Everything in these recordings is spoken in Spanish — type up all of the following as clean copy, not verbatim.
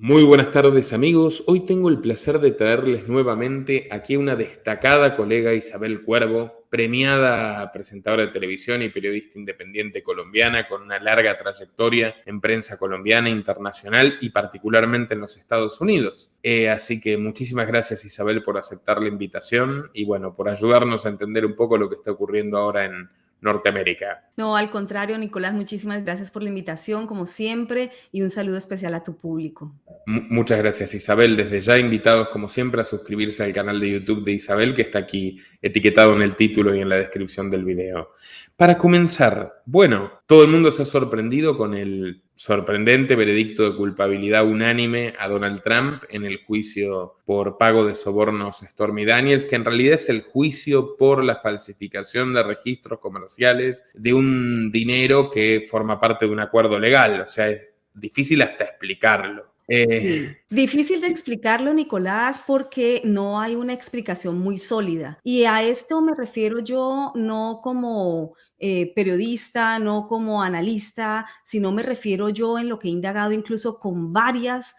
Muy buenas tardes amigos, hoy tengo el placer de traerles nuevamente aquí a una destacada colega, Isabel Cuervo, premiada presentadora de televisión y periodista independiente colombiana con una larga trayectoria en prensa colombiana, internacional y particularmente en los Estados Unidos. Así que muchísimas gracias Isabel por aceptar la invitación y bueno, por ayudarnos a entender un poco lo que está ocurriendo ahora en Norteamérica. No, al contrario, Nicolás, muchísimas gracias por la invitación, como siempre, y un saludo especial a tu público. Muchas gracias Isabel, desde ya invitados como siempre a suscribirse al canal de YouTube de Isabel que está aquí etiquetado en el título y en la descripción del video. Para comenzar, bueno, todo el mundo se ha sorprendido con el sorprendente veredicto de culpabilidad unánime a Donald Trump en el juicio por pago de sobornos a Stormy Daniels, que en realidad es el juicio por la falsificación de registros comerciales de un dinero que forma parte de un acuerdo legal, o sea, es difícil hasta explicarlo. Sí, difícil de explicarlo, Nicolás, porque no hay una explicación muy sólida. Y a esto me refiero yo no como periodista, no como analista, sino me refiero yo en lo que he indagado incluso con varias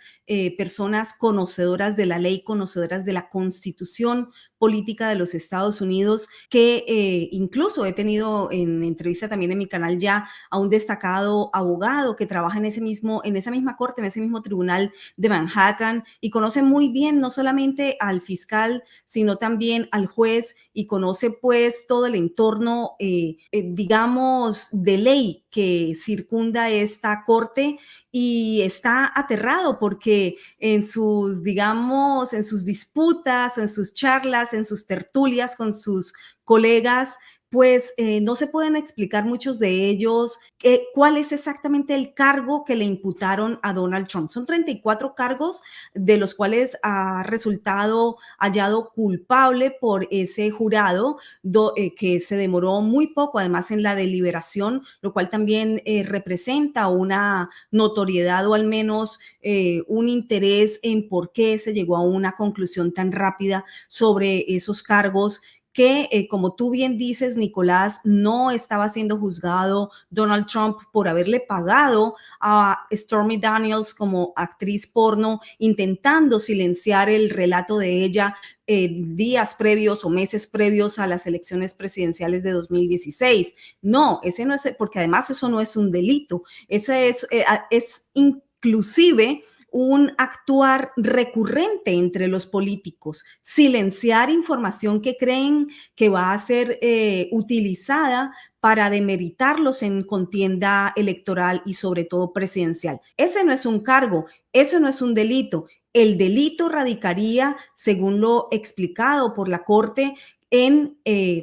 personas conocedoras de la ley, conocedoras de la Constitución política de los Estados Unidos, que incluso he tenido en entrevista también en mi canal ya a un destacado abogado que trabaja en esa misma corte, en ese mismo tribunal de Manhattan, y conoce muy bien no solamente al fiscal, sino también al juez, y conoce pues todo el entorno, digamos, de ley que circunda esta corte, y está aterrado porque en sus, digamos, en sus disputas o en sus charlas, en sus tertulias con sus colegas, pues no se pueden explicar muchos de ellos cuál es exactamente el cargo que le imputaron a Donald Trump. Son 34 cargos de los cuales ha resultado hallado culpable por ese jurado que se demoró muy poco, además en la deliberación, lo cual también representa una notoriedad o al menos un interés en por qué se llegó a una conclusión tan rápida sobre esos cargos que, como tú bien dices, Nicolás, no estaba siendo juzgado Donald Trump por haberle pagado a Stormy Daniels como actriz porno, intentando silenciar el relato de ella días previos o meses previos a las elecciones presidenciales de 2016. No, ese no es, porque además eso no es un delito, ese es inclusive un actuar recurrente entre los políticos, silenciar información que creen que va a ser utilizada para demeritarlos en contienda electoral y sobre todo presidencial. Ese no es un cargo, eso no es un delito. El delito radicaría, según lo explicado por la Corte, en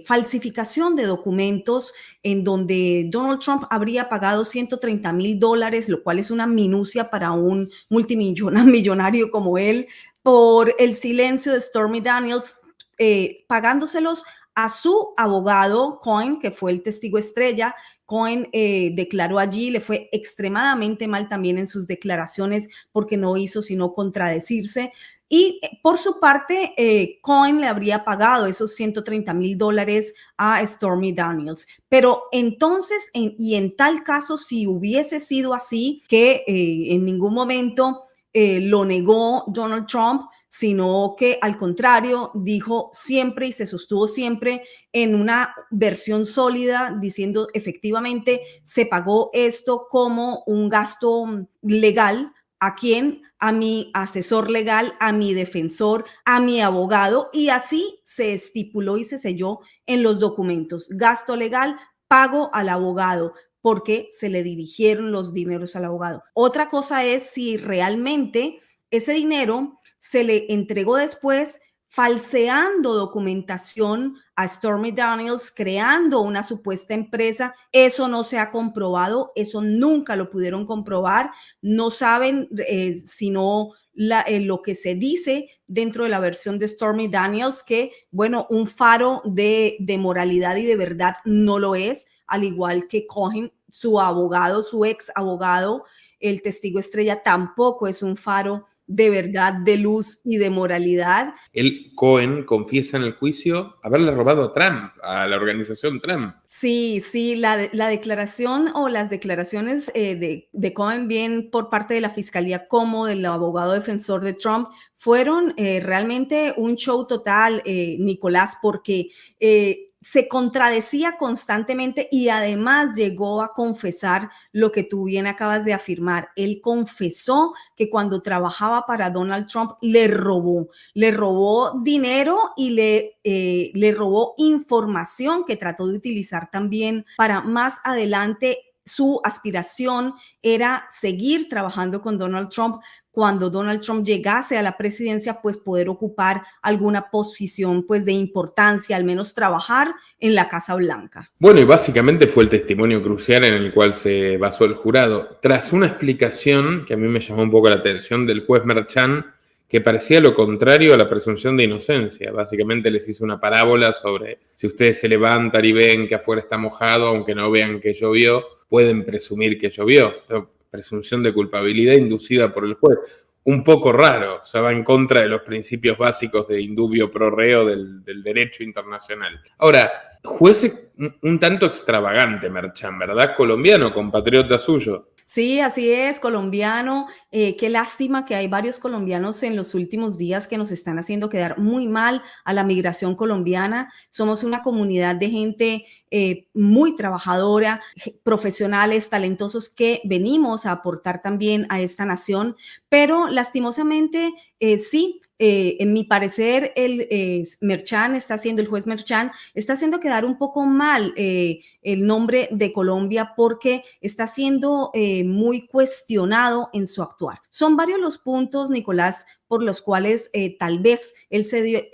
falsificación de documentos en donde Donald Trump habría pagado $130,000, lo cual es una minucia para un multimillonario como él, por el silencio de Stormy Daniels, pagándoselos a su abogado Cohen, que fue el testigo estrella. Cohen declaró allí, le fue extremadamente mal también en sus declaraciones porque no hizo sino contradecirse. Y por su parte, Cohen le habría pagado esos $130,000 a Stormy Daniels. Pero entonces, y en tal caso, si hubiese sido así, que en ningún momento lo negó Donald Trump, sino que al contrario dijo siempre y se sostuvo siempre en una versión sólida diciendo efectivamente se pagó esto como un gasto legal. ¿A quién? A mi asesor legal, a mi defensor, a mi abogado, y así se estipuló y se selló en los documentos. Gasto legal, pago al abogado, porque se le dirigieron los dineros al abogado. Otra cosa es si realmente ese dinero se le entregó después falseando documentación a Stormy Daniels, creando una supuesta empresa. Eso no se ha comprobado, eso nunca lo pudieron comprobar. No saben sino lo que se dice dentro de la versión de Stormy Daniels, que, bueno, un faro de moralidad y de verdad no lo es, al igual que Cohen, su abogado, su ex abogado, el testigo estrella, tampoco es un faro de verdad, de luz y de moralidad. Cohen, confiesa en el juicio haberle robado a Trump, a la organización Trump. Sí, sí, la declaración o las declaraciones de Cohen, bien por parte de la fiscalía como del abogado defensor de Trump, fueron realmente un show total, Nicolás, porque se contradecía constantemente y además llegó a confesar lo que tú bien acabas de afirmar. Él confesó que cuando trabajaba para Donald Trump le robó dinero y le robó información que trató de utilizar también para más adelante. Su aspiración era seguir trabajando con Donald Trump cuando Donald Trump llegase a la presidencia, pues poder ocupar alguna posición pues de importancia, al menos trabajar en la Casa Blanca. Bueno, y básicamente fue el testimonio crucial en el cual se basó el jurado. Tras una explicación que a mí me llamó un poco la atención del juez Merchan, que parecía lo contrario a la presunción de inocencia. Básicamente les hizo una parábola sobre si ustedes se levantan y ven que afuera está mojado, aunque no vean que llovió, pueden presumir que llovió. Presunción de culpabilidad inducida por el juez. Un poco raro, o sea, va en contra de los principios básicos de indubio pro reo del derecho internacional. Ahora, juez un tanto extravagante, Merchan, ¿verdad? Colombiano, compatriota suyo. Sí, así es, colombiano. Qué lástima que hay varios colombianos en los últimos días que nos están haciendo quedar muy mal a la migración colombiana. Somos una comunidad de gente muy trabajadora, profesionales, talentosos que venimos a aportar también a esta nación, pero lastimosamente sí. En mi parecer, Merchan está haciendo, el juez Merchan está haciendo quedar un poco mal el nombre de Colombia porque está siendo muy cuestionado en su actuar. Son varios los puntos, Nicolás, por los cuales tal vez él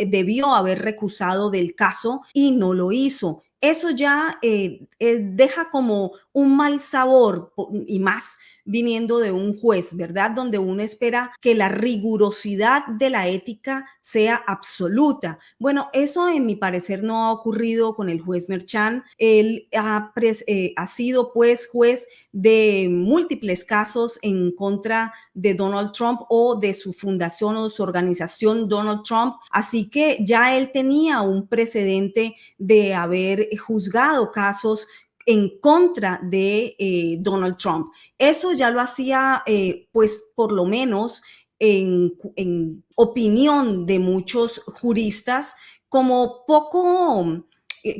debió haber recusado del caso y no lo hizo. Eso ya deja como un mal sabor y más viniendo de un juez, ¿verdad? Donde uno espera que la rigurosidad de la ética sea absoluta. Bueno, eso en mi parecer no ha ocurrido con el juez Merchan. Él ha sido pues juez de múltiples casos en contra de Donald Trump o de su fundación o de su organización Donald Trump. Así que ya él tenía un precedente de haber juzgado casos en contra de Donald Trump. Eso ya lo hacía, pues, por lo menos en opinión de muchos juristas, como poco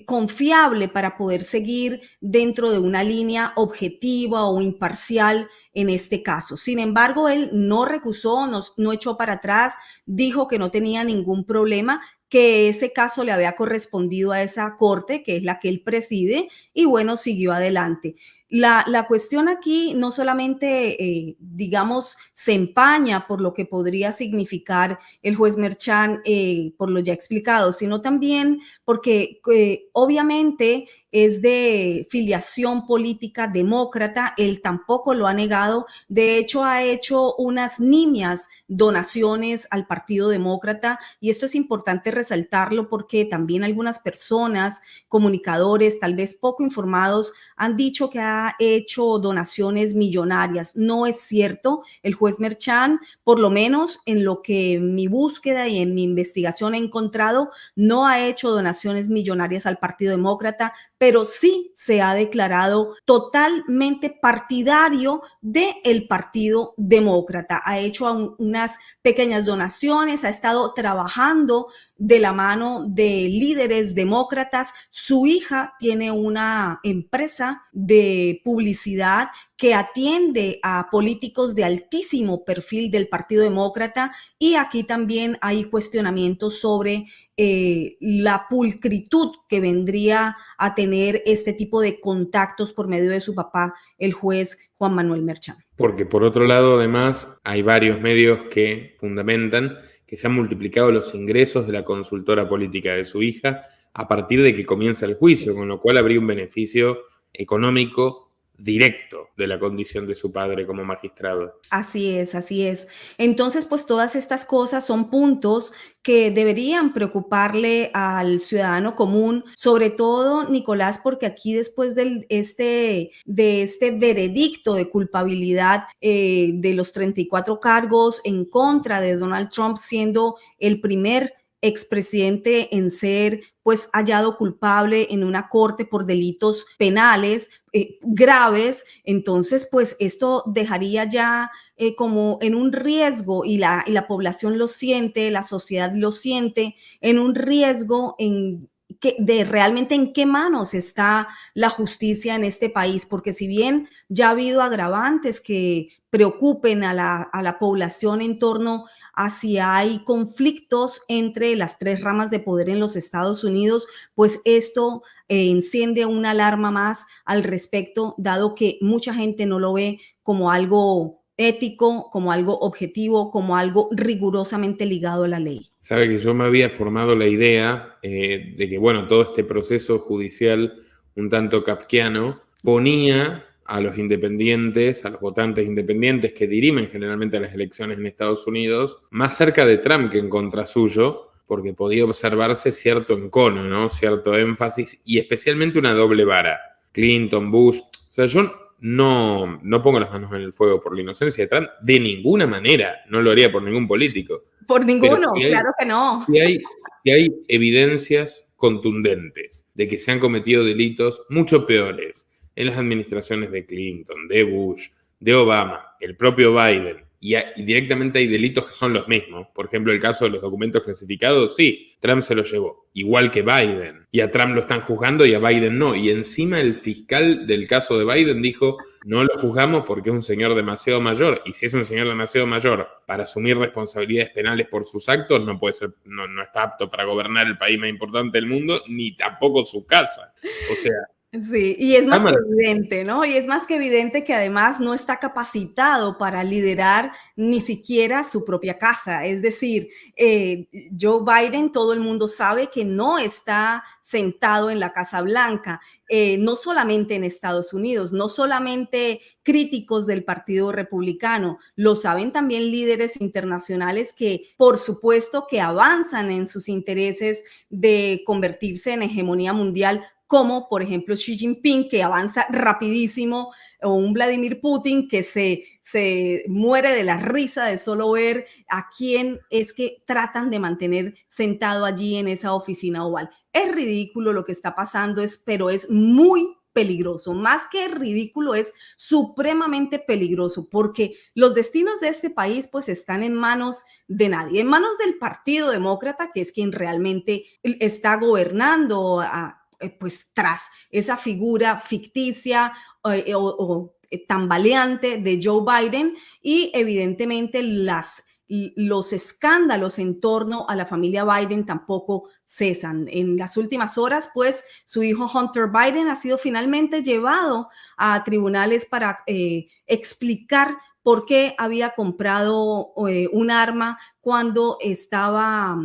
confiable para poder seguir dentro de una línea objetiva o imparcial en este caso. Sin embargo, él no recusó, no echó para atrás, dijo que no tenía ningún problema, que ese caso le había correspondido a esa corte, que es la que él preside, y bueno, siguió adelante. La cuestión aquí no solamente, digamos, se empaña por lo que podría significar el juez Merchan, por lo ya explicado, sino también porque obviamente es de filiación política demócrata, él tampoco lo ha negado, de hecho ha hecho unas nimias donaciones al Partido Demócrata y esto es importante resaltarlo porque también algunas personas, comunicadores, tal vez poco informados, han dicho que ha hecho donaciones millonarias. No es cierto, el juez Merchan, por lo menos en lo que mi búsqueda y en mi investigación he encontrado, no ha hecho donaciones millonarias al Partido Demócrata, pero sí se ha declarado totalmente partidario del Partido Demócrata. Ha hecho unas pequeñas donaciones, ha estado trabajando de la mano de líderes demócratas. Su hija tiene una empresa de publicidad que atiende a políticos de altísimo perfil del Partido Demócrata y aquí también hay cuestionamientos sobre la pulcritud que vendría a tener este tipo de contactos por medio de su papá, el juez Juan Manuel Merchan. Porque por otro lado, además, hay varios medios que fundamentan que se han multiplicado los ingresos de la consultora política de su hija a partir de que comienza el juicio, con lo cual habría un beneficio económico directo de la condición de su padre como magistrado. Así es, así es. Entonces, pues todas estas cosas son puntos que deberían preocuparle al ciudadano común, sobre todo, Nicolás, porque aquí después de este veredicto de culpabilidad de los 34 cargos en contra de Donald Trump, siendo el primer expresidente en ser pues hallado culpable en una corte por delitos penales graves, entonces pues esto dejaría ya como en un riesgo y la población lo siente, la sociedad lo siente, en un riesgo de realmente en qué manos está la justicia en este país, porque si bien ya ha habido agravantes que preocupen a la población en torno a si hay conflictos entre las tres ramas de poder en los Estados Unidos, pues esto enciende una alarma más al respecto, dado que mucha gente no lo ve como algo ético, como algo objetivo, como algo rigurosamente ligado a la ley. Sabe que yo me había formado la idea de que, bueno, todo este proceso judicial un tanto kafkiano ponía a los independientes, a los votantes independientes que dirimen generalmente las elecciones en Estados Unidos, más cerca de Trump que en contra suyo, porque podía observarse cierto encono, ¿no? Cierto énfasis y especialmente una doble vara. Clinton, Bush. O sea, yo no pongo las manos en el fuego por la inocencia de Trump de ninguna manera. No lo haría por ningún político. Por Pero ninguno, claro que no. si hay evidencias contundentes de que se han cometido delitos mucho peores en las administraciones de Clinton, de Bush, de Obama, el propio Biden, y directamente hay delitos que son los mismos. Por ejemplo, el caso de los documentos clasificados, sí, Trump se los llevó, igual que Biden. Y a Trump lo están juzgando y a Biden no. Y encima el fiscal del caso de Biden dijo, no lo juzgamos porque es un señor demasiado mayor. Y si es un señor demasiado mayor para asumir responsabilidades penales por sus actos, no puede ser, no está apto para gobernar el país más importante del mundo, ni tampoco su casa. O sea, sí, y es más que evidente, ¿no? Y es más que evidente que además no está capacitado para liderar ni siquiera su propia casa. Es decir, Joe Biden, todo el mundo sabe que no está sentado en la Casa Blanca, no solamente en Estados Unidos, no solamente críticos del Partido Republicano, lo saben también líderes internacionales que, por supuesto, que avanzan en sus intereses de convertirse en hegemonía mundial, como por ejemplo Xi Jinping, que avanza rapidísimo, o un Vladimir Putin que se muere de la risa de solo ver a quién es que tratan de mantener sentado allí en esa oficina oval. Es ridículo lo que está pasando, pero es muy peligroso. Más que ridículo, es supremamente peligroso, porque los destinos de este país pues están en manos de nadie, en manos del Partido Demócrata, que es quien realmente está gobernando pues tras esa figura ficticia o tambaleante de Joe Biden, y evidentemente los escándalos en torno a la familia Biden tampoco cesan. En las últimas horas, pues, su hijo Hunter Biden ha sido finalmente llevado a tribunales para explicar por qué había comprado un arma cuando estaba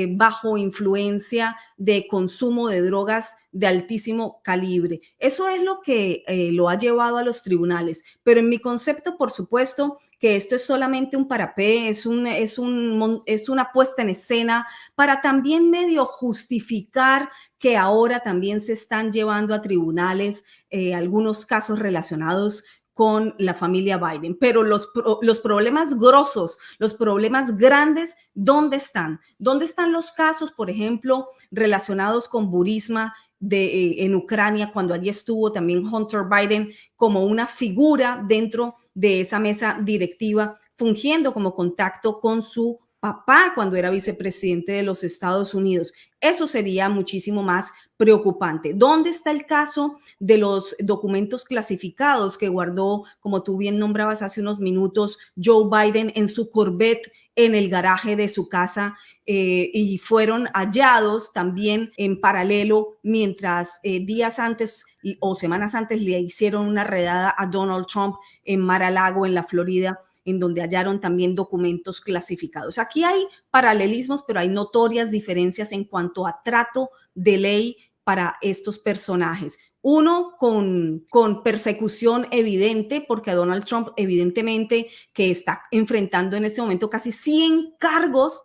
bajo influencia de consumo de drogas de altísimo calibre. Eso es lo que lo ha llevado a los tribunales. Pero en mi concepto, por supuesto, que esto es solamente un parapé, es una puesta en escena para también medio justificar que ahora también se están llevando a tribunales algunos casos relacionados con la familia Biden. Pero los problemas grosos, los problemas grandes, ¿dónde están? ¿Dónde están los casos, por ejemplo, relacionados con Burisma en Ucrania, cuando allí estuvo también Hunter Biden como una figura dentro de esa mesa directiva, fungiendo como contacto con su papá cuando era vicepresidente de los Estados Unidos? Eso sería muchísimo más preocupante. ¿Dónde está el caso de los documentos clasificados que guardó, como tú bien nombrabas hace unos minutos, Joe Biden en su Corvette en el garaje de su casa y fueron hallados también en paralelo mientras días antes o semanas antes le hicieron una redada a Donald Trump en Mar-a-Lago, en la Florida, en donde hallaron también documentos clasificados? Aquí hay paralelismos, pero hay notorias diferencias en cuanto a trato de ley para estos personajes. Uno con persecución evidente, porque a Donald Trump evidentemente que está enfrentando en este momento casi 100 cargos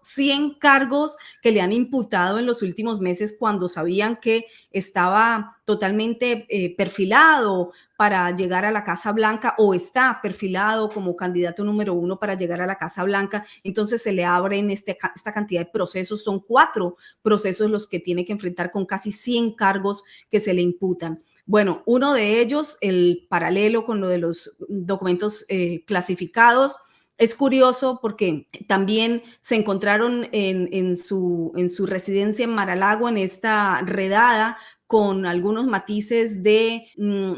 que le han imputado en los últimos meses cuando sabían que estaba totalmente perfilado para llegar a la Casa Blanca o está perfilado como candidato número 1 para llegar a la Casa Blanca. Entonces se le abren esta cantidad de procesos. Son 4 procesos los que tiene que enfrentar con casi 100 cargos que se le imputan. Bueno, uno de ellos, el paralelo con lo de los documentos clasificados, es curioso porque también se encontraron en su residencia en Mar-a-Lago en esta redada con algunos matices de,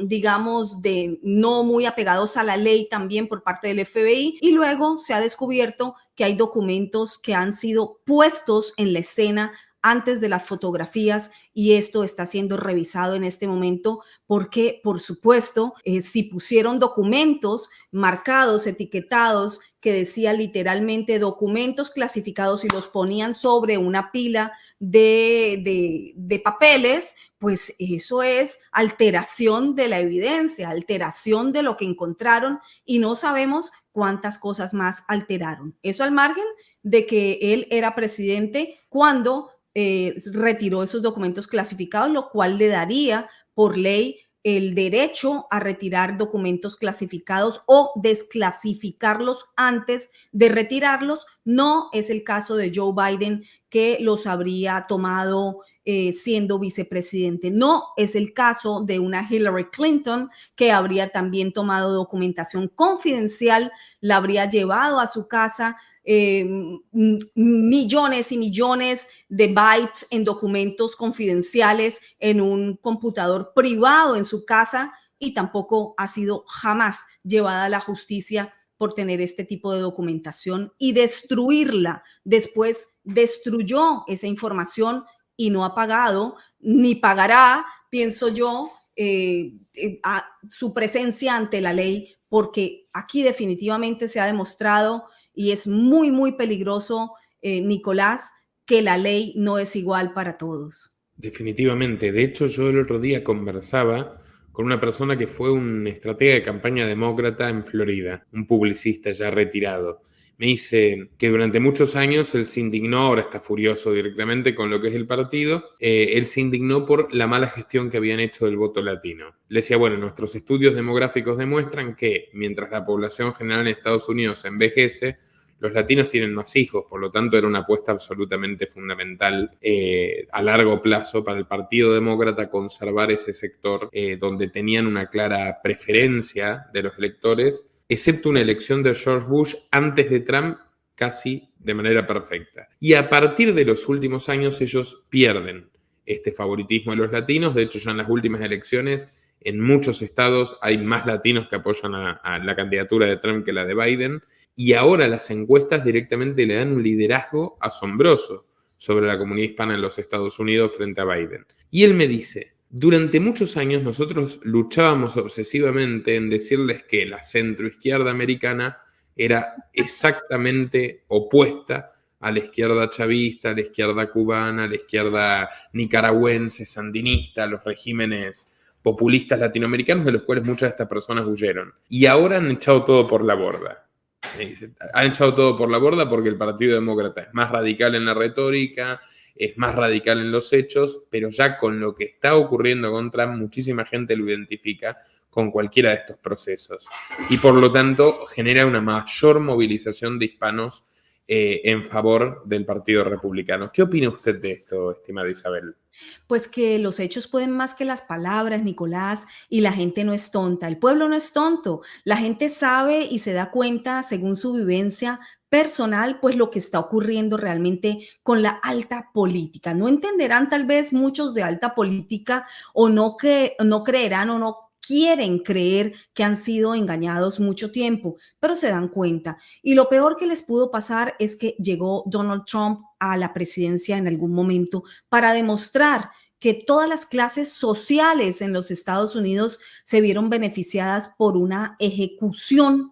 digamos, de no muy apegados a la ley también por parte del FBI. Y luego se ha descubierto que hay documentos que han sido puestos en la escena antes de las fotografías y esto está siendo revisado en este momento porque, por supuesto, si pusieron documentos marcados, etiquetados, que decía literalmente documentos clasificados y los ponían sobre una pila de papeles, pues eso es alteración de la evidencia, alteración de lo que encontraron y no sabemos cuántas cosas más alteraron. Eso al margen de que él era presidente cuando retiró esos documentos clasificados, lo cual le daría por ley el derecho a retirar documentos clasificados o desclasificarlos antes de retirarlos. No es el caso de Joe Biden, que los habría tomado siendo vicepresidente. No es el caso de una Hillary Clinton, que habría también tomado documentación confidencial, la habría llevado a su casa, millones y millones de bytes en documentos confidenciales en un computador privado en su casa y tampoco ha sido jamás llevada a la justicia por tener este tipo de documentación y destruirla. Después destruyó esa información y no ha pagado ni pagará, pienso yo, a su presencia ante la ley, porque aquí definitivamente se ha demostrado y es muy, muy peligroso, Nicolás, que la ley no es igual para todos. Definitivamente. De hecho, yo el otro día conversaba con una persona que fue un estratega de campaña demócrata en Florida, un publicista ya retirado. Me dice que durante muchos años él se indignó, ahora está furioso directamente con lo que es el partido, él se indignó por la mala gestión que habían hecho del voto latino. Le decía, bueno, nuestros estudios demográficos demuestran que mientras la población general en Estados Unidos envejece, los latinos tienen más hijos, por lo tanto era una apuesta absolutamente fundamental a largo plazo para el Partido Demócrata conservar ese sector donde tenían una clara preferencia de los electores, excepto una elección de George Bush antes de Trump casi de manera perfecta. Y a partir de los últimos años ellos pierden este favoritismo de los latinos. De hecho, ya en las últimas elecciones en muchos estados hay más latinos que apoyan a la candidatura de Trump que la de Biden. Y ahora las encuestas directamente le dan un liderazgo asombroso sobre la comunidad hispana en los Estados Unidos frente a Biden. Y él me dice, durante muchos años nosotros luchábamos obsesivamente en decirles que la centroizquierda americana era exactamente opuesta a la izquierda chavista, a la izquierda cubana, a la izquierda nicaragüense, sandinista, a los regímenes populistas latinoamericanos de los cuales muchas de estas personas huyeron. Y ahora han echado todo por la borda. Han echado todo por la borda porque el Partido Demócrata es más radical en la retórica, es más radical en los hechos, pero ya con lo que está ocurriendo con Trump, muchísima gente lo identifica con cualquiera de estos procesos. Y por lo tanto genera una mayor movilización de hispanos en favor del Partido Republicano. ¿Qué opina usted de esto, estimada Isabel? Pues que los hechos pueden más que las palabras, Nicolás, y la gente no es tonta. El pueblo no es tonto. La gente sabe y se da cuenta, según su vivencia personal, pues lo que está ocurriendo realmente con la alta política. No entenderán tal vez muchos de alta política o no, que, no creerán o no quieren creer que han sido engañados mucho tiempo, pero se dan cuenta. Y lo peor que les pudo pasar es que llegó Donald Trump a la presidencia en algún momento para demostrar que todas las clases sociales en los Estados Unidos se vieron beneficiadas por una ejecución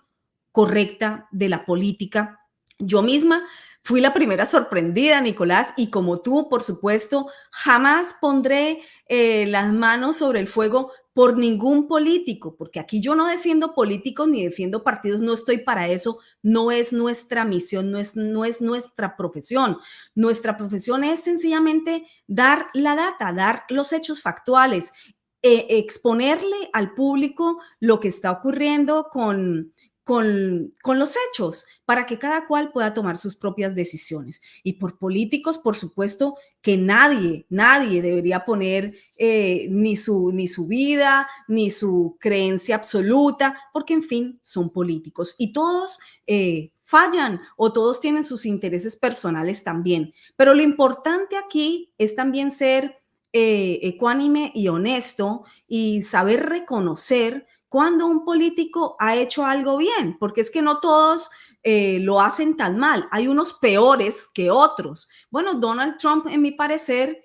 correcta de la política. Yo misma Fui la primera sorprendida, Nicolás, y como tú, por supuesto, jamás pondré las manos sobre el fuego por ningún político, porque aquí yo no defiendo políticos ni defiendo partidos, no estoy para eso, no es nuestra misión, no es nuestra profesión. Nuestra profesión es sencillamente dar la data, dar los hechos factuales, exponerle al público lo que está ocurriendo con los hechos para que cada cual pueda tomar sus propias decisiones. Y por políticos, por supuesto, que nadie debería poner ni su vida, ni su creencia absoluta, porque en fin, son políticos y todos fallan o todos tienen sus intereses personales también. Pero lo importante aquí es también ser ecuánime y honesto y saber reconocer cuando un político ha hecho algo bien, porque es que no todos lo hacen tan mal. Hay unos peores que otros. Bueno, Donald Trump, en mi parecer,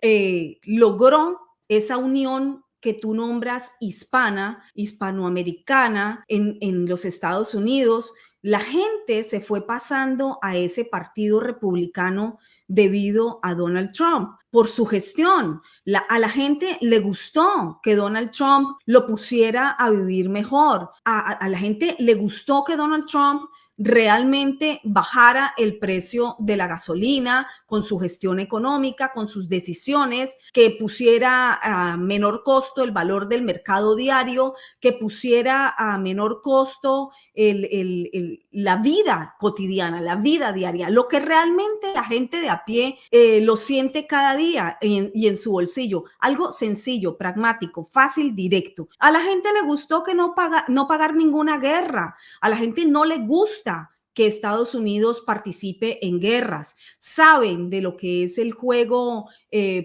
logró esa unión que tú nombras hispana, hispanoamericana en los Estados Unidos. La gente se fue pasando a ese partido republicano debido a Donald Trump por su gestión. A la gente le gustó que Donald Trump lo pusiera a vivir mejor. A la gente le gustó que Donald Trump realmente bajara el precio de la gasolina con su gestión económica, con sus decisiones, que pusiera a menor costo el valor del mercado diario, que pusiera a menor costo la vida cotidiana, la vida diaria, lo que realmente la gente de a pie lo siente cada día y en su bolsillo. Algo sencillo, pragmático, fácil, directo. A la gente le gustó que no pagar ninguna guerra. A la gente no le gusta que Estados Unidos participe en guerras. Saben de lo que es el juego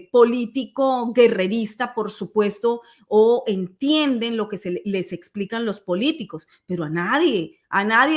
político guerrerista, por supuesto, o entienden lo que les explican los políticos, pero a nadie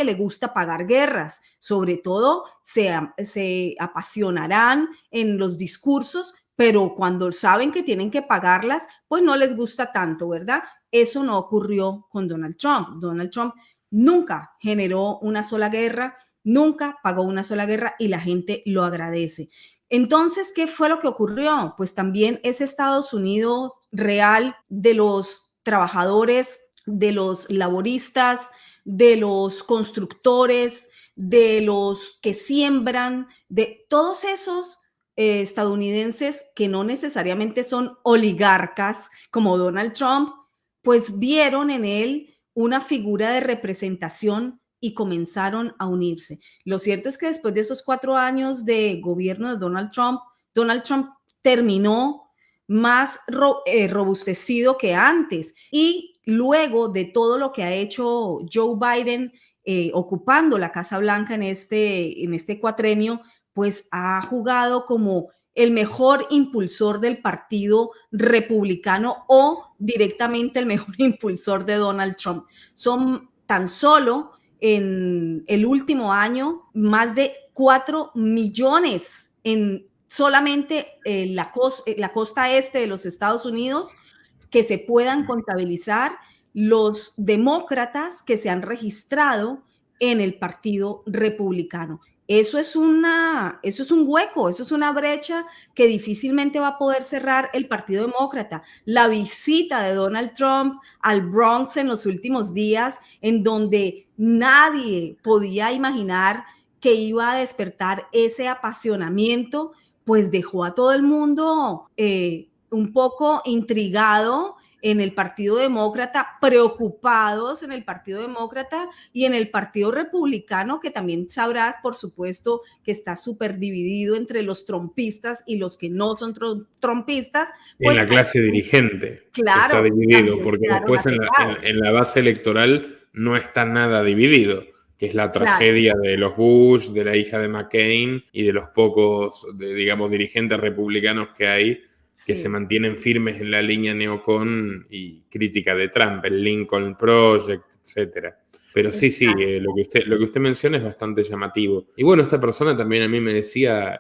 le gusta pagar guerras. Sobre todo se apasionarán en los discursos, pero cuando saben que tienen que pagarlas, pues no les gusta tanto, ¿verdad? Eso no ocurrió con Donald Trump. Donald Trump nunca generó una sola guerra, nunca pagó una sola guerra y la gente lo agradece. Entonces, ¿qué fue lo que ocurrió? Pues también ese Estados Unidos real de los trabajadores, de los laboristas, de los constructores, de los que siembran, de todos esos estadounidenses que no necesariamente son oligarcas como Donald Trump, pues vieron en él una figura de representación y comenzaron a unirse. Lo cierto es que después de esos 4 años de gobierno de Donald Trump terminó más robustecido que antes. Y luego de todo lo que ha hecho Joe Biden ocupando la Casa Blanca en este cuatrenio, pues ha jugado como el mejor impulsor del partido republicano o directamente el mejor impulsor de Donald Trump. Son tan solo en el último año más de 4 millones en solamente la costa este de los Estados Unidos que se puedan contabilizar los demócratas que se han registrado en el Partido Republicano. Eso es un hueco, eso es una brecha que difícilmente va a poder cerrar el Partido Demócrata. La visita de Donald Trump al Bronx en los últimos días, en donde nadie podía imaginar que iba a despertar ese apasionamiento, pues dejó a todo el mundo un poco intrigado en el Partido Demócrata, preocupados en el Partido Demócrata y en el Partido Republicano, que también sabrás, por supuesto, que está súper dividido entre los trumpistas y los que no son trumpistas. Pues, en la clase dirigente claro, está dividido, porque después en la base electoral no está nada dividido, que es la tragedia de los Bush, de la hija de McCain y de los pocos, digamos, dirigentes republicanos que hay, que se mantienen firmes en la línea neocon y crítica de Trump, el Lincoln Project, etc. Pero sí, lo que usted menciona es bastante llamativo. Y bueno, esta persona también a mí me decía,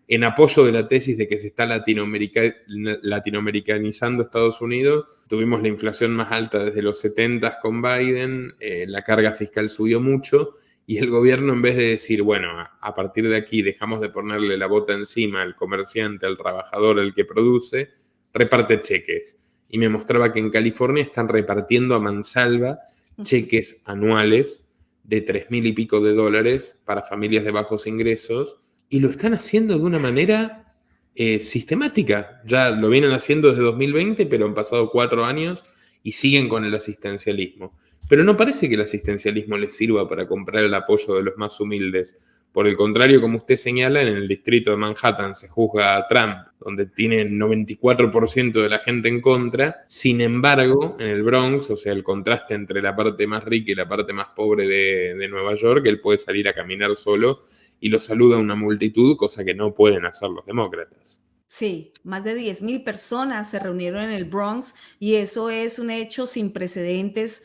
en apoyo de la tesis de que se está latinoamericanizando Estados Unidos, tuvimos la inflación más alta desde los 70 con Biden, la carga fiscal subió mucho, Y el gobierno, en vez de decir, bueno, a partir de aquí dejamos de ponerle la bota encima al comerciante, al trabajador, al que produce, reparte cheques. Y me mostraba que en California están repartiendo a mansalva cheques anuales de 3.000 y pico de dólares para familias de bajos ingresos, y lo están haciendo de una manera sistemática. Ya lo vienen haciendo desde 2020, pero han pasado 4 años y siguen con el asistencialismo. Pero no parece que el asistencialismo les sirva para comprar el apoyo de los más humildes. Por el contrario, como usted señala, en el distrito de Manhattan se juzga a Trump, donde tiene 94% de la gente en contra. Sin embargo, en el Bronx, o sea, el contraste entre la parte más rica y la parte más pobre de Nueva York, él puede salir a caminar solo y lo saluda una multitud, cosa que no pueden hacer los demócratas. Sí, más de 10.000 personas se reunieron en el Bronx y eso es un hecho sin precedentes,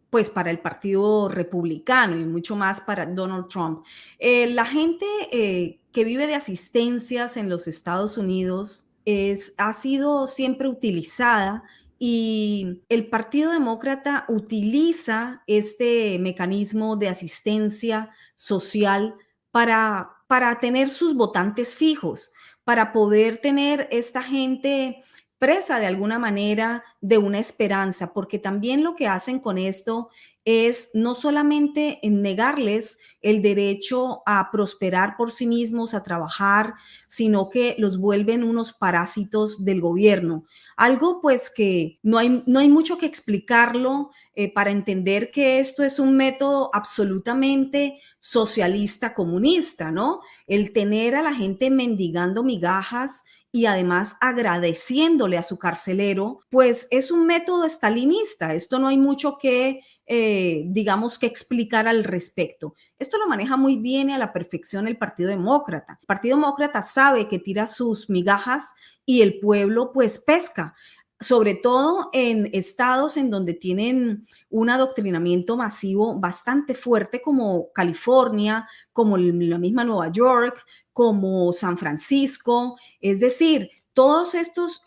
pues para el Partido Republicano y mucho más para Donald Trump. La gente que vive de asistencias en los Estados Unidos ha sido siempre utilizada y el Partido Demócrata utiliza este mecanismo de asistencia social para tener sus votantes fijos, para poder tener esta gente presa de alguna manera de una esperanza, porque también lo que hacen con esto es no solamente negarles el derecho a prosperar por sí mismos, a trabajar, sino que los vuelven unos parásitos del gobierno. Algo pues que no hay mucho que explicarlo para entender que esto es un método absolutamente socialista comunista, ¿no? El tener a la gente mendigando migajas y además agradeciéndole a su carcelero, pues es un método estalinista. Esto no hay mucho que, digamos, que explicar al respecto. Esto lo maneja muy bien y a la perfección el Partido Demócrata. El Partido Demócrata sabe que tira sus migajas y el pueblo pues pesca, sobre todo en estados en donde tienen un adoctrinamiento masivo bastante fuerte como California, como la misma Nueva York, como San Francisco, es decir, todos estos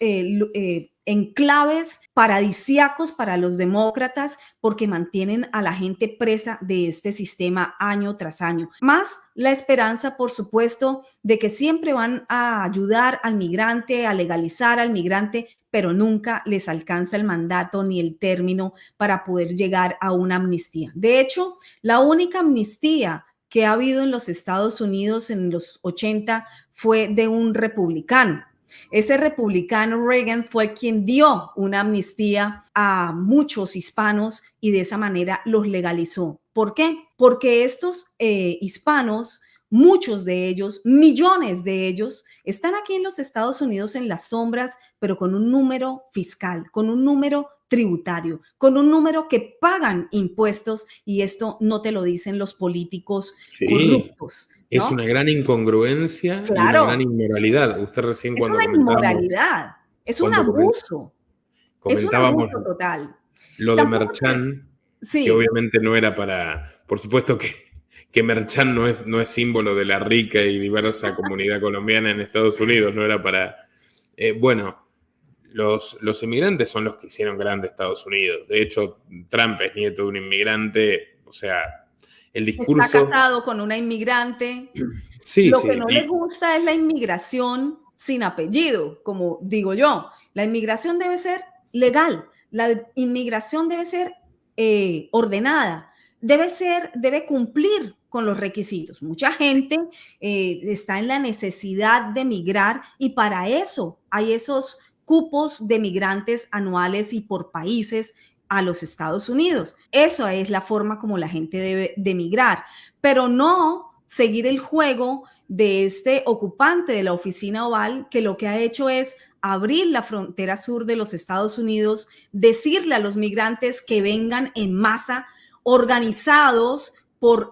enclaves paradisíacos para los demócratas porque mantienen a la gente presa de este sistema año tras año. Más la esperanza, por supuesto, de que siempre van a ayudar al migrante, a legalizar al migrante, pero nunca les alcanza el mandato ni el término para poder llegar a una amnistía. De hecho, la única amnistía que ha habido en los Estados Unidos en los 80 fue de un republicano. Ese republicano Reagan fue quien dio una amnistía a muchos hispanos y de esa manera los legalizó. ¿Por qué? Porque estos hispanos, muchos de ellos, millones de ellos, están aquí en los Estados Unidos en las sombras, pero con un número fiscal, con un número tributario, con un número que pagan impuestos y esto no te lo dicen los políticos Sí, corruptos, es ¿no? una gran incongruencia y una gran Claro, inmoralidad. Usted recién es una inmoralidad, es un cuando abuso, es un comentábamos abuso total. lo de Tampoco te... Merchan, que Sí, obviamente no era para, por supuesto que Merchan no es símbolo de la rica y diversa comunidad colombiana en Estados Unidos, no era para, bueno, los inmigrantes son los que hicieron grande Estados Unidos. De hecho, Trump es nieto de un inmigrante, o sea, el está discurso, casado con una inmigrante. sí, Lo que sí, no le gusta es la inmigración sin apellido, como digo yo. La inmigración debe ser legal, la inmigración debe ser ordenada, debe cumplir con los requisitos. Mucha gente está en la necesidad de migrar y para eso hay esos cupos de migrantes anuales y por países a los Estados Unidos. Eso es la forma como la gente debe de migrar, pero no seguir el juego de este ocupante de la oficina oval que lo que ha hecho es abrir la frontera sur de los Estados Unidos, decirle a los migrantes que vengan en masa, organizados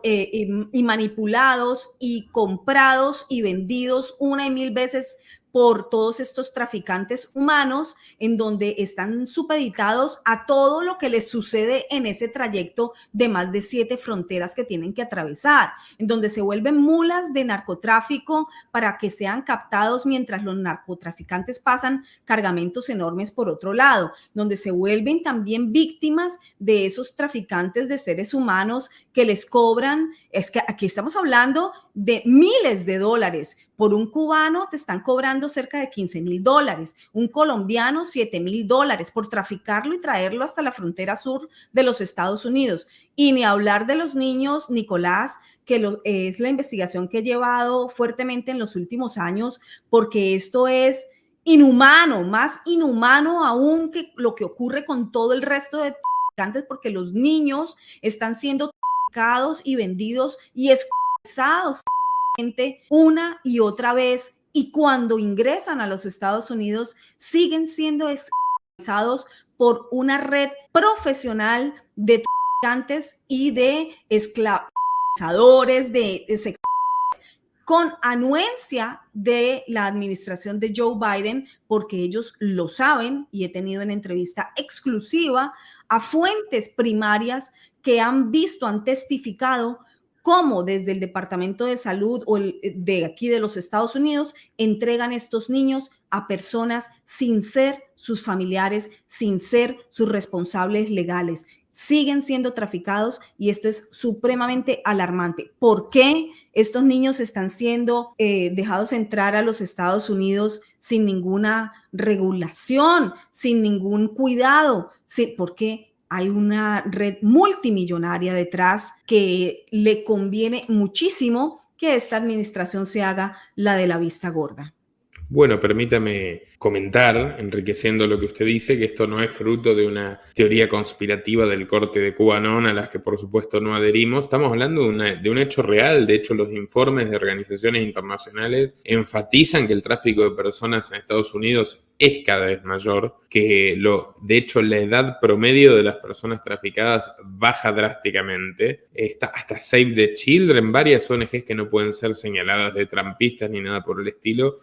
y manipulados y comprados y vendidos una y mil veces por todos estos traficantes humanos, en donde están supeditados a todo lo que les sucede en ese trayecto de más de 7 fronteras que tienen que atravesar, en donde se vuelven mulas de narcotráfico para que sean captados mientras los narcotraficantes pasan cargamentos enormes por otro lado, donde se vuelven también víctimas de esos traficantes de seres humanos que les cobran. Es que aquí estamos hablando de miles de dólares. Por un cubano te están cobrando cerca de $15,000, un colombiano $7,000 por traficarlo y traerlo hasta la frontera sur de los Estados Unidos. Y ni hablar de los niños, Nicolás, que es la investigación que he llevado fuertemente en los últimos años, porque esto es inhumano, más inhumano aún que lo que ocurre con todo el resto de traficantes, porque los niños están siendo traficados y vendidos y esclavizados una y otra vez, y cuando ingresan a los Estados Unidos siguen siendo esclavizados por una red profesional de traficantes y de esclavizadores, con anuencia de la administración de Joe Biden, porque ellos lo saben, y he tenido en entrevista exclusiva a fuentes primarias que han visto, han testificado cómo desde el Departamento de Salud o de aquí de los Estados Unidos entregan estos niños a personas sin ser sus familiares, sin ser sus responsables legales. Siguen siendo traficados y esto es supremamente alarmante. ¿Por qué estos niños están siendo dejados entrar a los Estados Unidos sin ninguna regulación, sin ningún cuidado? Sí, ¿por qué? Hay una red multimillonaria detrás que le conviene muchísimo que esta administración se haga la de la vista gorda. Bueno, permítame comentar, enriqueciendo lo que usted dice, que esto no es fruto de una teoría conspirativa del corte de QAnon, a las que por supuesto no adherimos. Estamos hablando de un hecho real. De hecho, los informes de organizaciones internacionales enfatizan que el tráfico de personas en Estados Unidos es cada vez mayor, que de hecho la edad promedio de las personas traficadas baja drásticamente. Está hasta Save the Children, varias ONGs que no pueden ser señaladas de trampistas ni nada por el estilo,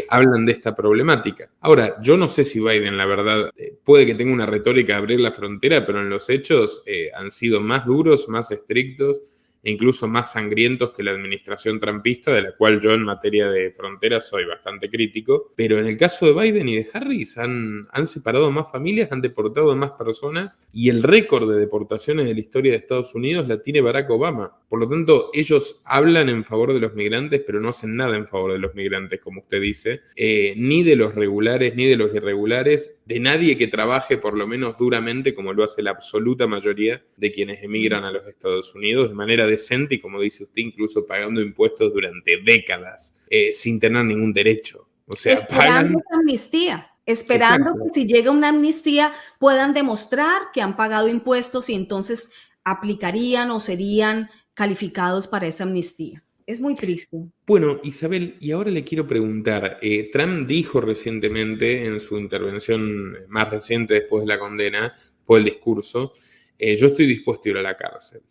hablan de esta problemática. Ahora, yo no sé si Biden, la verdad, puede que tenga una retórica de abrir la frontera, pero en los hechos han sido más duros, más estrictos e incluso más sangrientos que la administración trumpista, de la cual yo en materia de fronteras soy bastante crítico. Pero en el caso de Biden y de Harris han separado más familias, han deportado a más personas, y el récord de deportaciones de la historia de Estados Unidos la tiene Barack Obama. Por lo tanto, ellos hablan en favor de los migrantes, pero no hacen nada en favor de los migrantes, como usted dice, ni de los regulares, ni de los irregulares, de nadie que trabaje por lo menos duramente, como lo hace la absoluta mayoría de quienes emigran a los Estados Unidos, de manera decente y, como dice usted, incluso pagando impuestos durante décadas, sin tener ningún derecho. O sea, esperando esa amnistía, esperando Exacto. que si llega una amnistía puedan demostrar que han pagado impuestos y entonces aplicarían o serían calificados para esa amnistía. Es muy triste. Bueno, Isabel, y ahora le quiero preguntar, Trump dijo recientemente en su intervención más reciente después de la condena, después del discurso, yo estoy dispuesto a ir a la cárcel,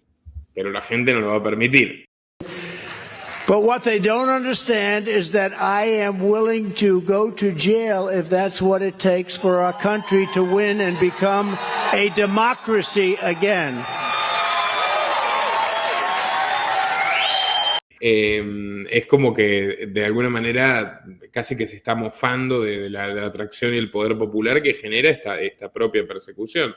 pero la gente no lo va a permitir. But what they don't understand is that I am willing to go to jail if that's what it takes for our country to win and become a democracy again. Es como que de alguna manera casi que se está mofando de la atracción y el poder popular que genera esta propia persecución.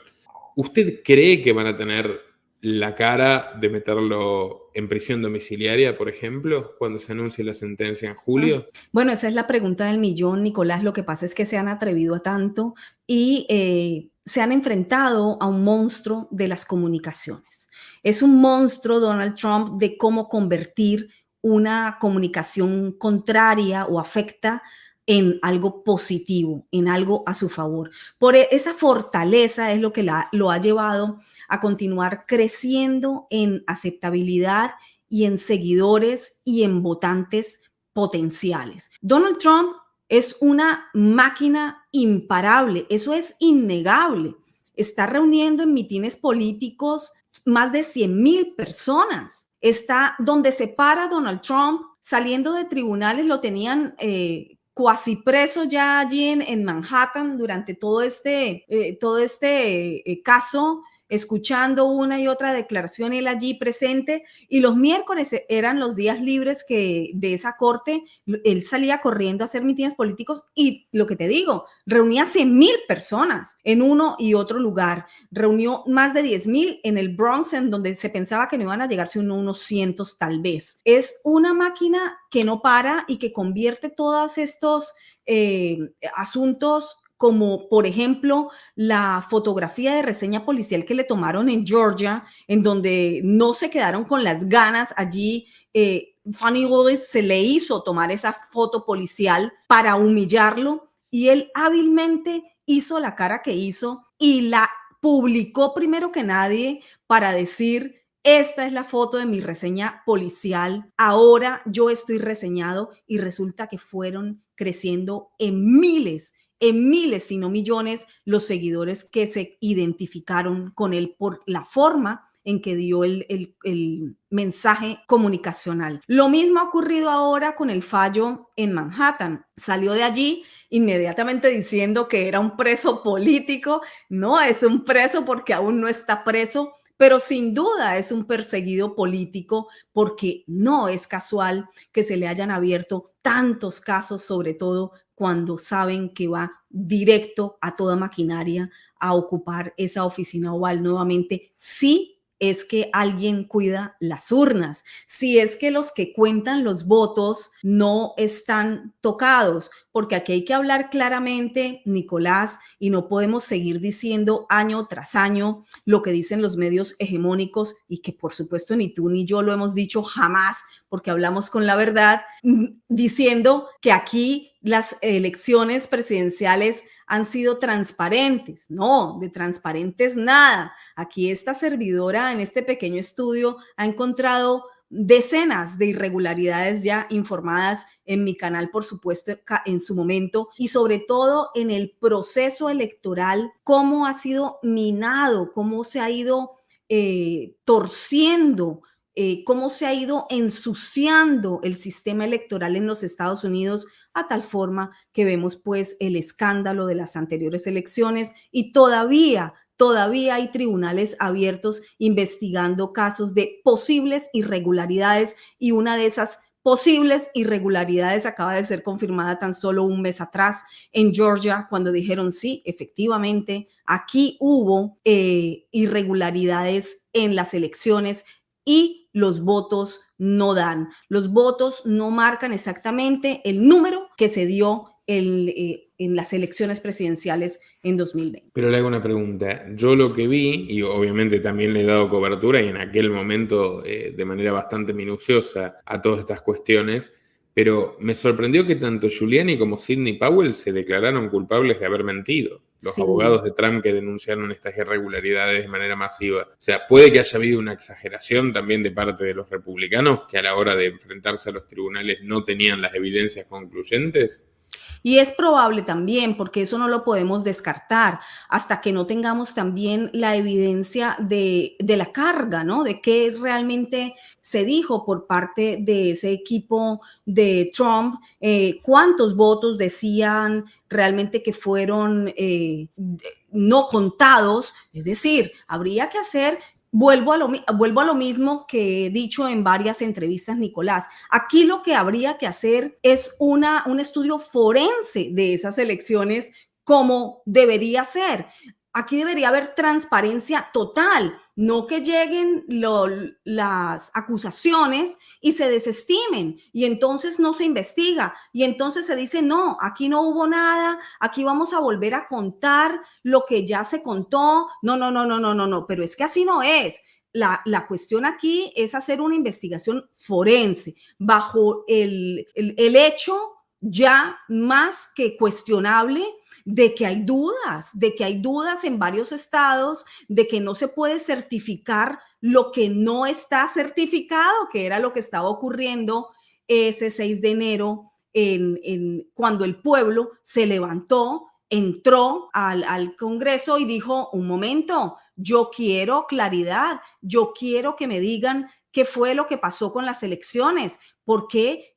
¿Usted cree que van a tener la cara de meterlo en prisión domiciliaria, por ejemplo, cuando se anuncie la sentencia en julio? Bueno, esa es la pregunta del millón, Nicolás. Lo que pasa es que se han atrevido a tanto y se han enfrentado a un monstruo de las comunicaciones. Es un monstruo, Donald Trump, de cómo convertir una comunicación contraria o afecta en algo positivo, en algo a su favor. Por esa fortaleza es lo que lo ha llevado a continuar creciendo en aceptabilidad y en seguidores y en votantes potenciales. Donald Trump es una máquina imparable, eso es innegable. Está reuniendo en mitines políticos más de 100,000 personas. Está donde se para Donald Trump, saliendo de tribunales lo tenían cuasi preso ya allí en Manhattan durante todo este caso, escuchando una y otra declaración, él allí presente, y los miércoles eran los días libres de esa corte, él salía corriendo a hacer mítines políticos y lo que te digo, reunía 100,000 personas en uno y otro lugar, reunió más de 10,000 en el Bronx, en donde se pensaba que no iban a llegar sino unos cientos tal vez. Es una máquina que no para y que convierte todos estos asuntos, como por ejemplo la fotografía de reseña policial que le tomaron en Georgia, en donde no se quedaron con las ganas allí. Fani Willis se le hizo tomar esa foto policial para humillarlo y él hábilmente hizo la cara que hizo y la publicó primero que nadie para decir: esta es la foto de mi reseña policial, ahora yo estoy reseñado, y resulta que fueron creciendo en miles, si no millones, los seguidores que se identificaron con él por la forma en que dio el mensaje comunicacional. Lo mismo ha ocurrido ahora con el fallo en Manhattan. Salió de allí inmediatamente diciendo que era un preso político. No es un preso porque aún no está preso, pero sin duda es un perseguido político, porque no es casual que se le hayan abierto tantos casos, sobre todo cuando saben que va directo a toda maquinaria a ocupar esa oficina oval nuevamente. Sí, es que alguien cuida las urnas, si es que los que cuentan los votos no están tocados, porque aquí hay que hablar claramente, Nicolás, y no podemos seguir diciendo año tras año lo que dicen los medios hegemónicos, y que por supuesto ni tú ni yo lo hemos dicho jamás, porque hablamos con la verdad, diciendo que aquí las elecciones presidenciales han sido transparentes. No, de transparentes nada. Aquí esta servidora en este pequeño estudio ha encontrado decenas de irregularidades ya informadas en mi canal, por supuesto, en su momento, y sobre todo en el proceso electoral, cómo ha sido minado, cómo se ha ido torciendo, cómo se ha ido ensuciando el sistema electoral en los Estados Unidos, a tal forma que vemos pues el escándalo de las anteriores elecciones, y todavía hay tribunales abiertos investigando casos de posibles irregularidades, y una de esas posibles irregularidades acaba de ser confirmada tan solo un mes atrás en Georgia, cuando dijeron: sí, efectivamente, aquí hubo irregularidades en las elecciones y los votos no dan. Los votos no marcan exactamente el número que se dio en las elecciones presidenciales en 2020. Pero le hago una pregunta. Yo lo que vi, y obviamente también le he dado cobertura y en aquel momento de manera bastante minuciosa a todas estas cuestiones, pero me sorprendió que tanto Giuliani como Sidney Powell se declararon culpables de haber mentido. Los Sí. abogados de Trump que denunciaron estas irregularidades de manera masiva. O sea, puede que haya habido una exageración también de parte de los republicanos, que a la hora de enfrentarse a los tribunales no tenían las evidencias concluyentes. Y es probable también, porque eso no lo podemos descartar hasta que no tengamos también la evidencia de la carga, ¿no? De qué realmente se dijo por parte de ese equipo de Trump, cuántos votos decían realmente que fueron no contados. Es decir, habría que hacer... Vuelvo a lo mismo que he dicho en varias entrevistas, Nicolás. Aquí lo que habría que hacer es un estudio forense de esas elecciones, como debería ser. Aquí debería haber transparencia total, no que lleguen las acusaciones y se desestimen y entonces no se investiga y entonces se dice: no, aquí no hubo nada, aquí vamos a volver a contar lo que ya se contó. No, pero es que así no es. La cuestión aquí es hacer una investigación forense bajo el hecho ya más que cuestionable de que hay dudas en varios estados, de que no se puede certificar lo que no está certificado, que era lo que estaba ocurriendo ese 6 de enero cuando el pueblo se levantó, entró al Congreso y dijo: un momento, yo quiero claridad, yo quiero que me digan qué fue lo que pasó con las elecciones, por qué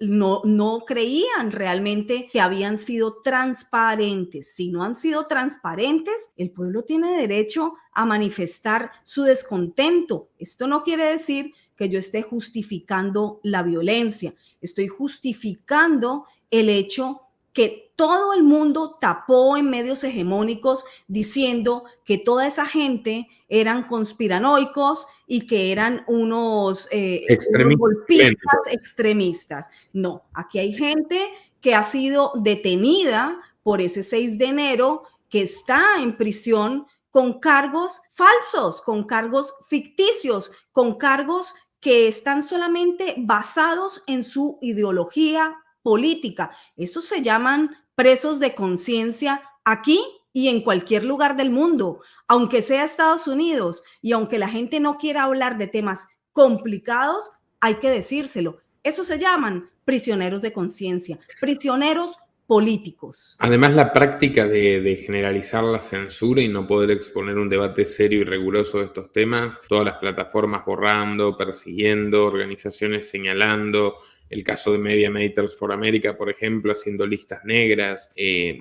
no creían realmente que habían sido transparentes. Si no han sido transparentes, el pueblo tiene derecho a manifestar su descontento. Esto no quiere decir que yo esté justificando la violencia. Estoy justificando el hecho que todo el mundo tapó en medios hegemónicos diciendo que toda esa gente eran conspiranoicos y que eran unos golpistas extremistas. No, aquí hay gente que ha sido detenida por ese 6 de enero, que está en prisión con cargos falsos, con cargos ficticios, con cargos que están solamente basados en su ideología política. Esos se llaman presos de conciencia aquí y en cualquier lugar del mundo, aunque sea Estados Unidos, y aunque la gente no quiera hablar de temas complicados, hay que decírselo. Eso se llaman prisioneros de conciencia, prisioneros políticos. Además, la práctica de generalizar la censura y no poder exponer un debate serio y riguroso de estos temas, todas las plataformas borrando, persiguiendo, organizaciones señalando, el caso de Media Matters for America, por ejemplo, haciendo listas negras,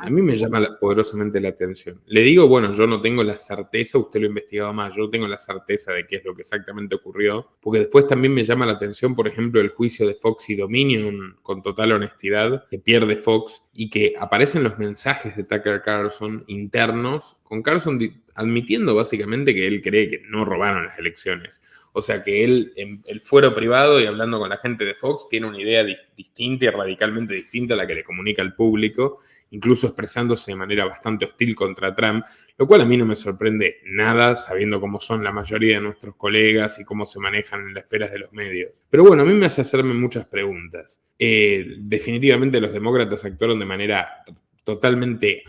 a mí me llama poderosamente la atención. Le digo, bueno, yo no tengo la certeza, usted lo ha investigado más, yo no tengo la certeza de qué es lo que exactamente ocurrió, porque después también me llama la atención, por ejemplo, el juicio de Fox y Dominion, con total honestidad, que pierde Fox, y que aparecen los mensajes de Tucker Carlson internos, con Carlson admitiendo básicamente que él cree que no robaron las elecciones. O sea que él, en el fuero privado y hablando con la gente de Fox, tiene una idea distinta y radicalmente distinta a la que le comunica al público, incluso expresándose de manera bastante hostil contra Trump, lo cual a mí no me sorprende nada, sabiendo cómo son la mayoría de nuestros colegas y cómo se manejan en las esferas de los medios. Pero bueno, a mí me hace hacerme muchas preguntas. Definitivamente los demócratas actuaron de manera totalmente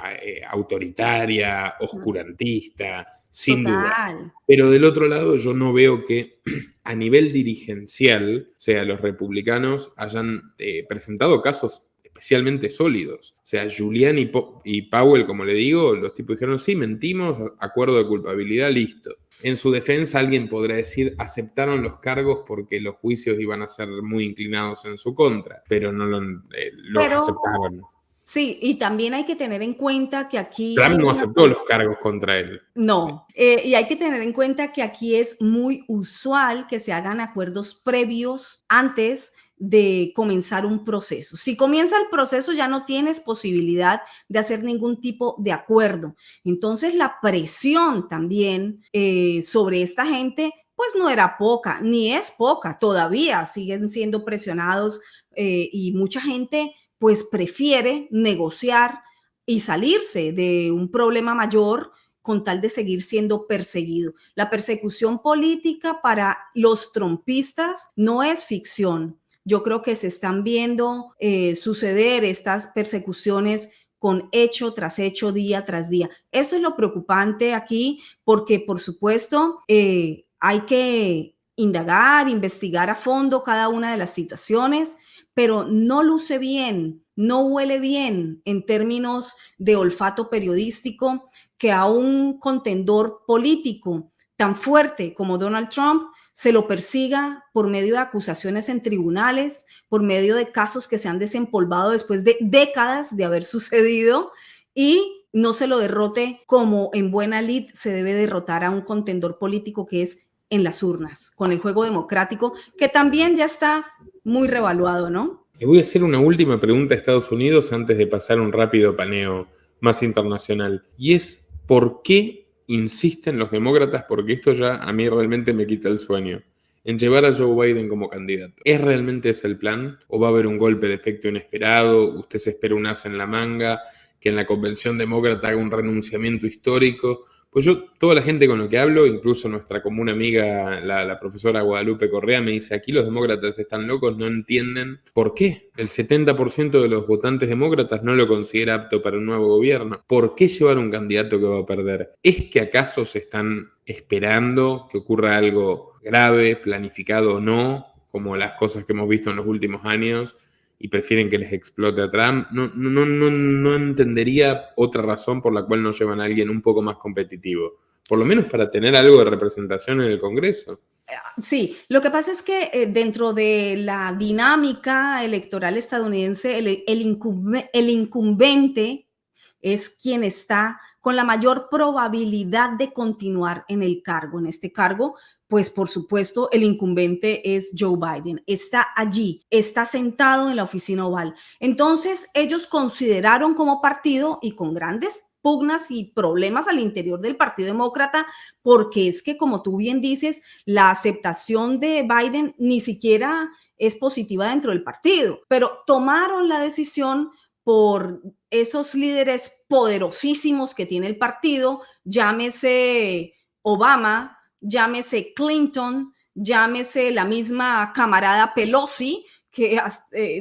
autoritaria, oscurantista, sin duda. Pero del otro lado yo no veo que a nivel dirigencial, o sea, los republicanos hayan presentado casos especialmente sólidos. O sea, Giuliani y Powell, como le digo, los tipos dijeron, sí, mentimos, acuerdo de culpabilidad, listo. En su defensa alguien podrá decir, aceptaron los cargos porque los juicios iban a ser muy inclinados en su contra, pero no los aceptaron. Sí, y también hay que tener en cuenta que aquí... Trump no aceptó los cargos contra él. No, y hay que tener en cuenta que aquí es muy usual que se hagan acuerdos previos antes de comenzar un proceso. Si comienza el proceso ya no tienes posibilidad de hacer ningún tipo de acuerdo. Entonces la presión también sobre esta gente pues no era poca, ni es poca, todavía siguen siendo presionados y mucha gente pues prefiere negociar y salirse de un problema mayor con tal de seguir siendo perseguido. La persecución política para los trumpistas no es ficción. Yo creo que se están viendo suceder estas persecuciones con hecho tras hecho, día tras día. Eso es lo preocupante aquí, porque por supuesto hay que indagar, investigar a fondo cada una de las situaciones, pero no luce bien, no huele bien en términos de olfato periodístico que a un contendor político tan fuerte como Donald Trump se lo persiga por medio de acusaciones en tribunales, por medio de casos que se han desempolvado después de décadas de haber sucedido y no se lo derrote como en buena lid se debe derrotar a un contendor político que es en las urnas, con el juego democrático, que también ya está muy revaluado, ¿no? Le voy a hacer una última pregunta a Estados Unidos antes de pasar un rápido paneo más internacional. Y es, ¿por qué insisten los demócratas? Porque esto ya a mí realmente me quita el sueño. En llevar a Joe Biden como candidato. ¿Es realmente ese el plan? ¿O va a haber un golpe de efecto inesperado? ¿Usted se espera un as en la manga? ¿Que en la convención demócrata haga un renunciamiento histórico? Pues yo, toda la gente con la que hablo, incluso nuestra común amiga, la profesora Guadalupe Correa, me dice, aquí los demócratas están locos, no entienden por qué. El 70% de los votantes demócratas no lo considera apto para un nuevo gobierno. ¿Por qué llevar un candidato que va a perder? ¿Es que acaso se están esperando que ocurra algo grave, planificado o no, como las cosas que hemos visto en los últimos años, y prefieren que les explote a Trump? No entendería otra razón por la cual no llevan a alguien un poco más competitivo. por lo menos para tener algo de representación en el Congreso. Sí, lo que pasa es que dentro de la dinámica electoral estadounidense, el incumbente es quien está con la mayor probabilidad de continuar en el cargo. En este cargo, pues por supuesto, el incumbente es Joe Biden. Está allí, está sentado en la oficina oval. Entonces, ellos consideraron como partido y con grandes pugnas y problemas al interior del Partido Demócrata, porque es que, como tú bien dices, la aceptación de Biden ni siquiera es positiva dentro del partido, pero tomaron la decisión por esos líderes poderosísimos que tiene el partido, llámese Obama, llámese Clinton, llámese la misma camarada Pelosi, que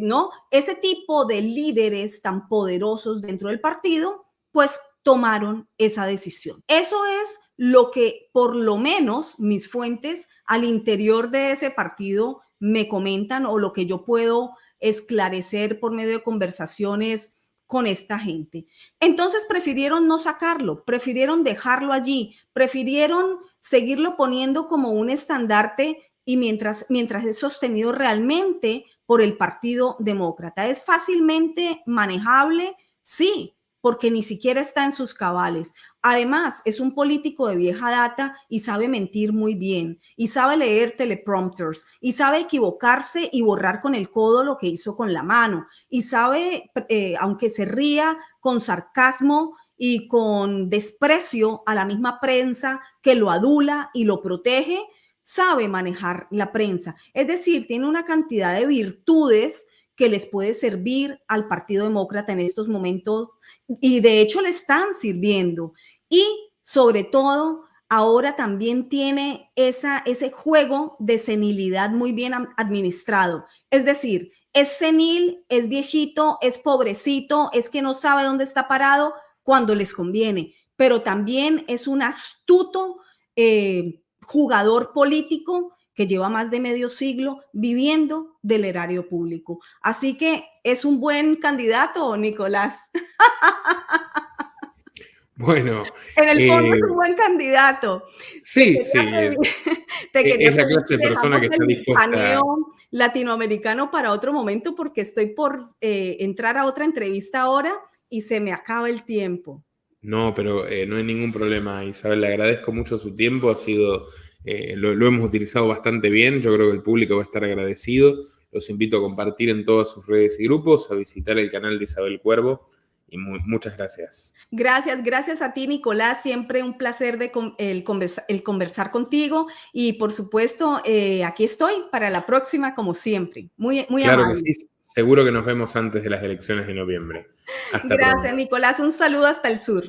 no, ese tipo de líderes tan poderosos dentro del partido, pues tomaron esa decisión. Eso es lo que por lo menos mis fuentes al interior de ese partido me comentan, o lo que yo puedo esclarecer por medio de conversaciones con esta gente. Entonces prefirieron no sacarlo, prefirieron dejarlo allí, prefirieron seguirlo poniendo como un estandarte, y mientras es sostenido realmente por el Partido Demócrata. ¿Es fácilmente manejable? Sí, porque ni siquiera está en sus cabales. Además, es un político de vieja data y sabe mentir muy bien, y sabe leer teleprompters, y sabe equivocarse y borrar con el codo lo que hizo con la mano, y sabe, aunque se ría, con sarcasmo y con desprecio a la misma prensa que lo adula y lo protege, sabe manejar la prensa. Es decir, tiene una cantidad de virtudes que les puede servir al Partido Demócrata en estos momentos, y de hecho le están sirviendo. Y sobre todo, ahora también tiene ese juego de senilidad muy bien administrado. Es decir, es senil, es viejito, es pobrecito, es que no sabe dónde está parado cuando les conviene, pero también es un astuto jugador político que lleva más de medio siglo viviendo del erario público. Así que es un buen candidato, Nicolás. Bueno. En el fondo es un buen candidato. Sí, sí. Te quería es la clase de persona que está dispuesta. Paneo latinoamericano para otro momento, porque estoy por entrar a otra entrevista ahora y se me acaba el tiempo. No, pero no hay ningún problema, Isabel. Le agradezco mucho su tiempo. Ha sido, lo hemos utilizado bastante bien. Yo creo que el público va a estar agradecido. Los invito a compartir en todas sus redes y grupos, a visitar el canal de Isabel Cuervo. Y muchas gracias. Gracias a ti, Nicolás. Siempre un placer el conversar contigo. Y por supuesto, aquí estoy para la próxima, como siempre. Muy claro amable. Que sí. Seguro que nos vemos antes de las elecciones de noviembre. Hasta Gracias, pronto. Nicolás. Un saludo hasta el sur.